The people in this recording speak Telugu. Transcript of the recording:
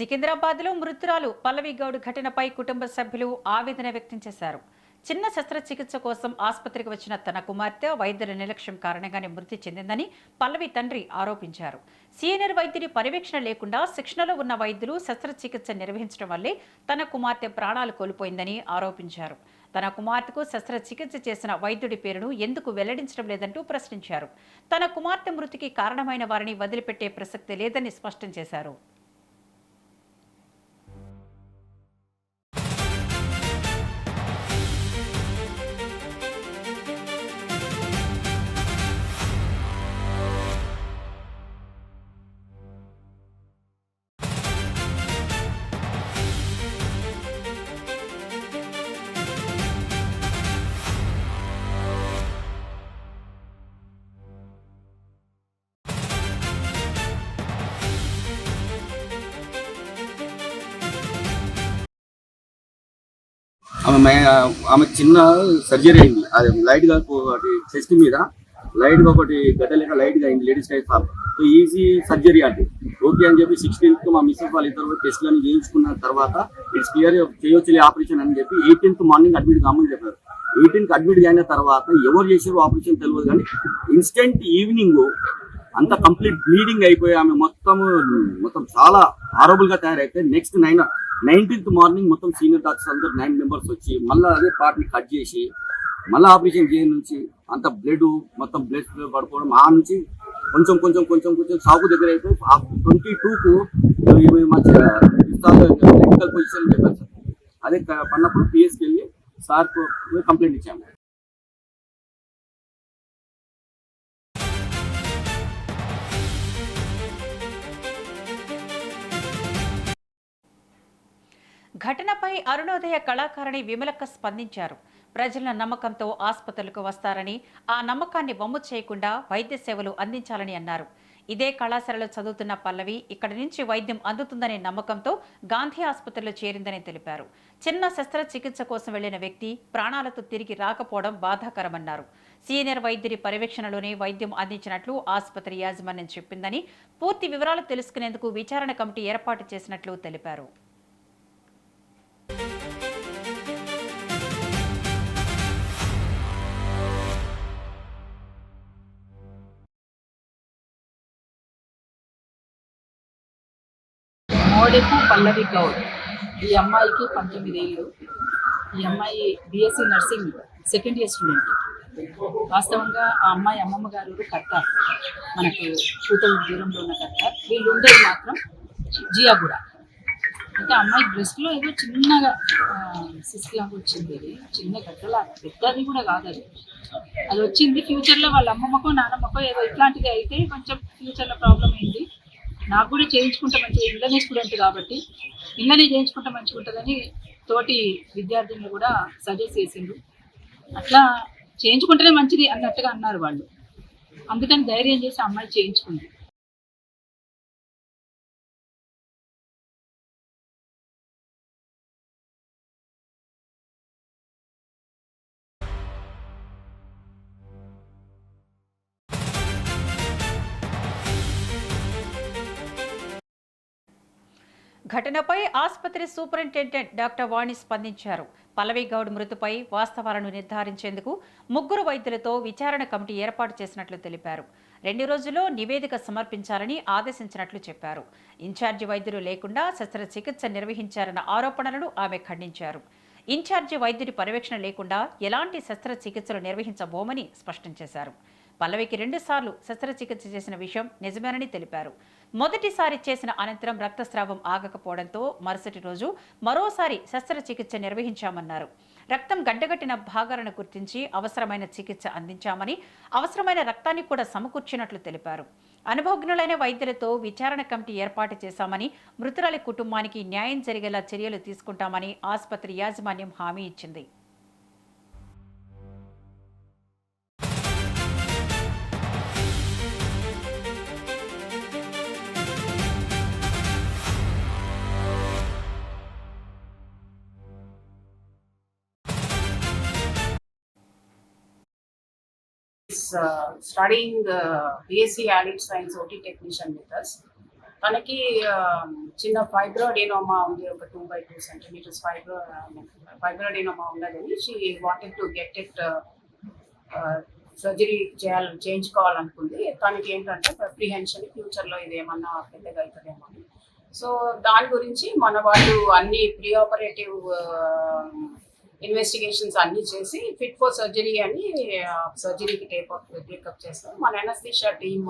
సికింద్రాబాద్లో మృతురాలు పల్లవి గౌడ్ ఘటనపై కుటుంబ సభ్యులు ఆవేదన వ్యక్తం చేశారు. చిన్న శస్త్రచికిత్స కోసం ఆసుపత్రికి వచ్చిన తన కుమార్తె వైద్యుల నిర్లక్ష్యం కారణంగానే మృతి చెందిందని పల్లవి తండ్రి ఆరోపించారు. సీనియర్ వైద్యుడి పర్యవేక్షణ లేకుండా శిక్షణలో ఉన్న వైద్యులు శస్త్రచికిత్స నిర్వహించడం వల్లే తన కుమార్తె ప్రాణాలు కోల్పోయిందని ఆరోపించారు. తన కుమార్తెకు శస్త్రచికిత్స చేసిన వైద్యుడి పేరును ఎందుకు వెల్లడించడం లేదంటూ ప్రశ్నించారు. తన కుమార్తె మృతికి కారణమైన వారిని వదిలిపెట్టే ప్రసక్తి లేదని స్పష్టం చేశారు. ఆమె చిన్న సర్జరీ అయింది. అది లైట్గా చెస్ట్ మీద లైట్గా ఒకటి గడ్డ లెక్క లైట్గా అయింది, ladies type form. So easy surgery అంటే ఓకే అని చెప్పి 16th మా మిస్సెస్ వాళ్ళు ఇద్దరు టెస్ట్లను చేయించుకున్న తర్వాత ఇట్స్ క్లియర్ చేయొచ్చు ఆపరేషన్ అని చెప్పి 18th మార్నింగ్ అడ్మిట్ కామని చెప్పారు. 18th అడ్మిట్ అయిన తర్వాత ఎవరు చేసారో ఆపరేషన్ తెలియదు, కానీ ఇన్స్టెంట్ ఈవినింగ్ అంతా కంప్లీట్ బ్లీడింగ్ అయిపోయి ఆమె మొత్తం చాలా హారబుల్ గా తయారైతే నెక్స్ట్ 19th మార్నింగ్ మొత్తం సీనియర్ డాక్టర్స్ అందరూ 9 మెంబర్స్ వచ్చి మళ్ళీ అదే పార్ట్ ని కట్ చేసి మళ్ళీ ఆపరేషన్ చేయని నుంచి అంత బ్లడ్ మొత్తం బ్లడ్ ఫ్లో పడిపోవడం, ఆ నుంచి కొంచెం కొంచెం కొంచెం కొంచెం సాగు దగ్గర అయిపోయి 22కు క్రిటికల్ పొజిషన్ చెప్పారు సార్. అదే పడినప్పుడు పిఎస్కి వెళ్ళి సార్ కంప్లైంట్ ఇచ్చాము. ఘటనపై అరుణోదయ కళాకారిణి విమలక్క స్పందించారు. ప్రజల నమ్మకంతో ఆసుపత్రులకు వస్తారని, ఆ నమ్మకాన్ని వమ్ము చేయకుండా వైద్య సేవలు అందించాలని అన్నారు. ఇదే కళాశాలలో చదువుతున్న పల్లవి ఇక్కడి నుంచి వైద్యం అందుతుందనే నమ్మకంతో గాంధీ ఆసుపత్రిలో చేరిందని తెలిపారు. చిన్న శస్త్రచికిత్స కోసం వెళ్లిన వ్యక్తి ప్రాణాలతో తిరిగి రాకపోవడం బాధాకరమన్నారు. సీనియర్ వైద్యుడి పర్యవేక్షణలోనే వైద్యం అందించినట్లు ఆసుపత్రి యాజమాన్యం చెప్పిందని, పూర్తి వివరాలు తెలుసుకునేందుకు విచారణ కమిటీ ఏర్పాటు చేసినట్లు తెలిపారు. మోడెపు పల్లవి గౌడ్. ఈ అమ్మాయికి 19 ఏళ్ళు. ఈ అమ్మాయి BSc nursing second year student. వాస్తవంగా ఆ అమ్మాయి అమ్మమ్మ గారు కట్ట, మనకు కూతూరు దూరంలో ఉన్న కట్ట. వీళ్ళు ఉండేది మాత్రం జియాగూడ. అంటే అమ్మాయి బ్రెస్ట్లో ఏదో చిన్నగా సిస్ట్ లాగా వచ్చింది. అది చిన్న గడ్డలా, పెద్దది కూడా కాదు. అది వచ్చింది ఫ్యూచర్లో వాళ్ళ అమ్మమ్మకో నానమ్మకో ఏదో ఇట్లాంటిది అయితే కొంచెం ఫ్యూచర్లో ప్రాబ్లం అయింది. నాకు కూడా చేయించుకుంటే మంచిగా, ఇళ్ళనే స్టూడెంట్ కాబట్టి ఇళ్ళనే చేయించుకుంటే మంచిగా ఉంటుందని తోటి విద్యార్థులు కూడా సజెస్ట్ చేసిండ్రు. అట్లా చేయించుకుంటేనే మంచిది అన్నట్టుగా అన్నారు వాళ్ళు. అందుకని ధైర్యం చేసి అమ్మాయి చేయించుకుంది. ఘటనపై ఆసుపత్రి సూపరింటెండెంట్ డాక్టర్ వాణి స్పందించారు. పల్లవి గౌడ్ మృతిపై వాస్తవాలను నిర్ధారించేందుకు 3 వైద్యులతో విచారణ కమిటీ ఏర్పాటు చేసినట్లు తెలిపారు. 2 రోజుల్లో నివేదిక సమర్పించాలని ఆదేశించినట్లు చెప్పారు. ఇన్ఛార్జి వైద్యులు లేకుండా శస్త్రచికిత్స నిర్వహించారన్న ఆరోపణలను ఆమె ఖండించారు. ఇన్ఛార్జి వైద్యుడి పర్యవేక్షణ లేకుండా ఎలాంటి శస్త్రచికిత్సలు నిర్వహించబోమని స్పష్టం చేశారు. పల్లవికి 2 సార్లు శస్త్రచికిత్స చేసిన విషయం నిజమేనని తెలిపారు. మొదటిసారి చేసిన అనంతరం రక్తస్రావం ఆగకపోవడంతో మరుసటి రోజు మరోసారి శస్త్రచికిత్స నిర్వహించామన్నారు. రక్తం గడ్డగట్టిన భాగాలను గుర్తించి అవసరమైన చికిత్స అందించామని, అవసరమైన రక్తాన్ని కూడా సమకూర్చినట్లు తెలిపారు. అనుభవజ్ఞులైన వైద్యులతో విచారణ కమిటీ ఏర్పాటు చేశామని, మృతురాలి కుటుంబానికి న్యాయం జరిగేలా చర్యలు తీసుకుంటామని ఆసుపత్రి యాజమాన్యం హామీ ఇచ్చింది. Studying BSc Allied Science OT technician with us. తనకి చిన్న ఫైబ్రోడెనోమా ఉంది, ఒక 2 by 2 centimeters ఫైబ్రోడెనోమా ఉన్నదని she wanted to get it surgery చేయించుకోవాలనుకుంది. తనకి ఏంటంటే ప్రిహెన్షన్ ఫ్యూచర్లో ఇది ఏమన్నా పెద్దగా అవుతుందేమో అని. సో దాని గురించి మన వాళ్ళు అన్ని ప్రీ ఆపరేటివ్ ఇన్వెస్టిగేషన్స్ అన్నీ చేసి ఫిట్ ఫర్ సర్జరీ అని సర్జరీకి టేకప్ చేస్తారు. మన ఎనస్థీషియా టీమ్